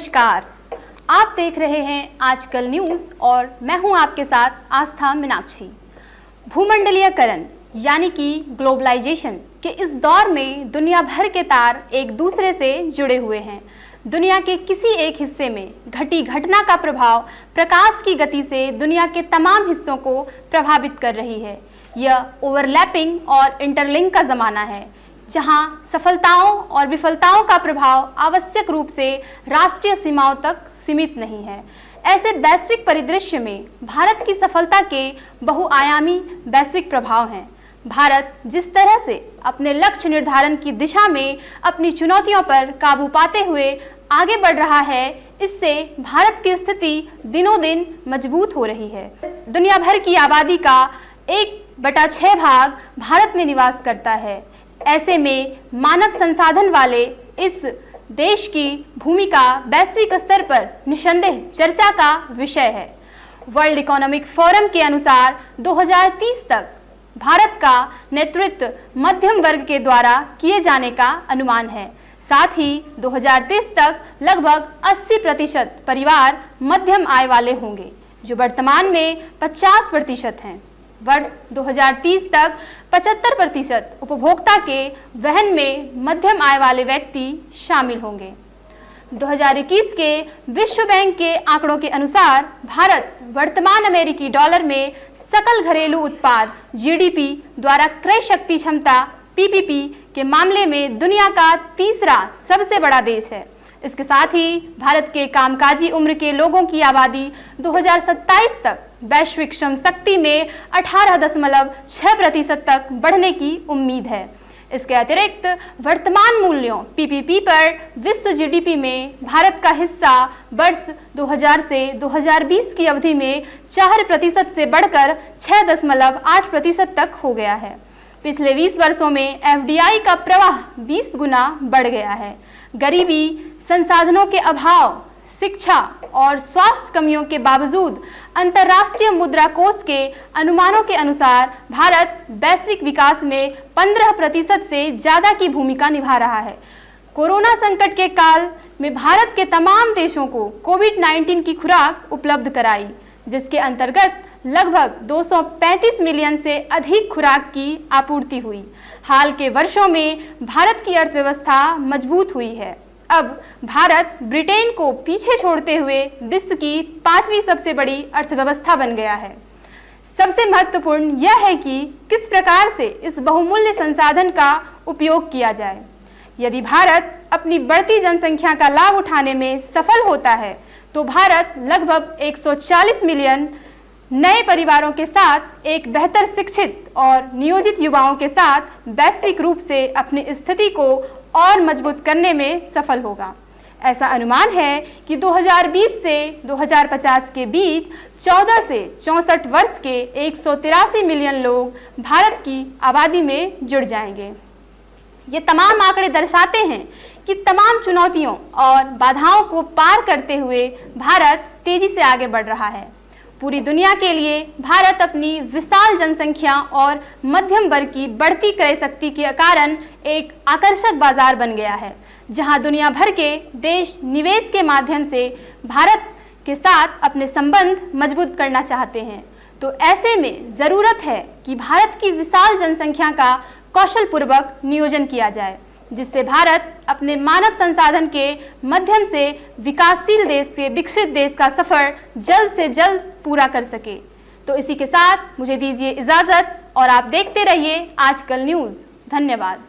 नमस्कार, आप देख रहे हैं आजकल न्यूज़ और मैं हूं आपके साथ आस्था मीनाक्षी। भूमंडलीयकरण यानी कि ग्लोबलाइजेशन के इस दौर में दुनिया भर के तार एक दूसरे से जुड़े हुए हैं। दुनिया के किसी एक हिस्से में घटी घटना का प्रभाव प्रकाश की गति से दुनिया के तमाम हिस्सों को प्रभावित कर रही है। यह ओवरलैपिंग और इंटरलिंक का ज़माना है, जहां सफलताओं और विफलताओं का प्रभाव आवश्यक रूप से राष्ट्रीय सीमाओं तक सीमित नहीं है। ऐसे वैश्विक परिदृश्य में भारत की सफलता के बहुआयामी वैश्विक प्रभाव हैं। भारत जिस तरह से अपने लक्ष्य निर्धारण की दिशा में अपनी चुनौतियों पर काबू पाते हुए आगे बढ़ रहा है, इससे भारत की स्थिति दिनों दिन मजबूत हो रही है। दुनिया भर की आबादी का 1/6 भाग भारत में निवास करता है। ऐसे में मानव संसाधन वाले इस देश की भूमिका वैश्विक स्तर पर निस्संदेह चर्चा का विषय है। वर्ल्ड इकोनॉमिक फोरम के अनुसार 2030 तक भारत का नेतृत्व मध्यम वर्ग के द्वारा किए जाने का अनुमान है। साथ ही 2030 तक लगभग 80% परिवार मध्यम आय वाले होंगे, जो वर्तमान में 50% हैं। वर्ष 2030 तक 75% उपभोक्ता के वहन में मध्यम आय वाले व्यक्ति शामिल होंगे। 2021 के विश्व बैंक के आंकड़ों के अनुसार भारत वर्तमान अमेरिकी डॉलर में सकल घरेलू उत्पाद (जीडीपी) द्वारा क्रय शक्ति क्षमता (पीपीपी) के मामले में दुनिया का तीसरा सबसे बड़ा देश है। इसके साथ ही भारत के कामकाजी उम्र के लोगों की आबादी 2027 तक वैश्विक श्रम शक्ति में 18.6% तक बढ़ने की उम्मीद है। इसके अतिरिक्त वर्तमान मूल्यों (पीपीपी) पर विश्व जीडीपी में भारत का हिस्सा वर्ष 2000 से 2020 की अवधि में 4% से बढ़कर 6.8% तक हो गया है। पिछले 20 वर्षों में एफडीआई का प्रवाह 20 गुना बढ़ गया है। गरीबी, संसाधनों के अभाव, शिक्षा और स्वास्थ्य कमियों के बावजूद अंतर्राष्ट्रीय मुद्रा कोष के अनुमानों के अनुसार भारत वैश्विक विकास में 15% से ज़्यादा की भूमिका निभा रहा है। कोरोना संकट के काल में भारत के तमाम देशों को कोविड-19 की खुराक उपलब्ध कराई, जिसके अंतर्गत लगभग 235 मिलियन से अधिक खुराक की आपूर्ति हुई। हाल के वर्षों में भारत की अर्थव्यवस्था मजबूत हुई है। अब भारत ब्रिटेन को पीछे छोड़ते हुए विश्व की 5वीं सबसे बड़ी अर्थव्यवस्था बन गया है। सबसे महत्वपूर्ण यह है कि किस प्रकार से इस बहुमूल्य संसाधन का उपयोग किया जाए। यदि भारत अपनी बढ़ती जनसंख्या का लाभ उठाने में सफल होता है, तो भारत लगभग 140 मिलियन नए परिवारों के साथ एक बेहतर शिक्षित और नियोजित युवाओं के साथ वैश्विक रूप से अपनी स्थिति को और मजबूत करने में सफल होगा। ऐसा अनुमान है कि 2020 से 2050 के बीच 14 से 64 वर्ष के 183 मिलियन लोग भारत की आबादी में जुड़ जाएंगे। ये तमाम आंकड़े दर्शाते हैं कि तमाम चुनौतियों और बाधाओं को पार करते हुए भारत तेजी से आगे बढ़ रहा है। पूरी दुनिया के लिए भारत अपनी विशाल जनसंख्या और मध्यम वर्ग की बढ़ती क्रय शक्ति के कारण एक आकर्षक बाजार बन गया है, जहां दुनिया भर के देश निवेश के माध्यम से भारत के साथ अपने संबंध मजबूत करना चाहते हैं। तो ऐसे में ज़रूरत है कि भारत की विशाल जनसंख्या का कौशलपूर्वक नियोजन किया जाए, जिससे भारत अपने मानव संसाधन के माध्यम से विकासशील देश से विकसित देश का सफर जल्द से जल्द पूरा कर सके। तो इसी के साथ मुझे दीजिए इजाज़त और आप देखते रहिए आजकल न्यूज़। धन्यवाद।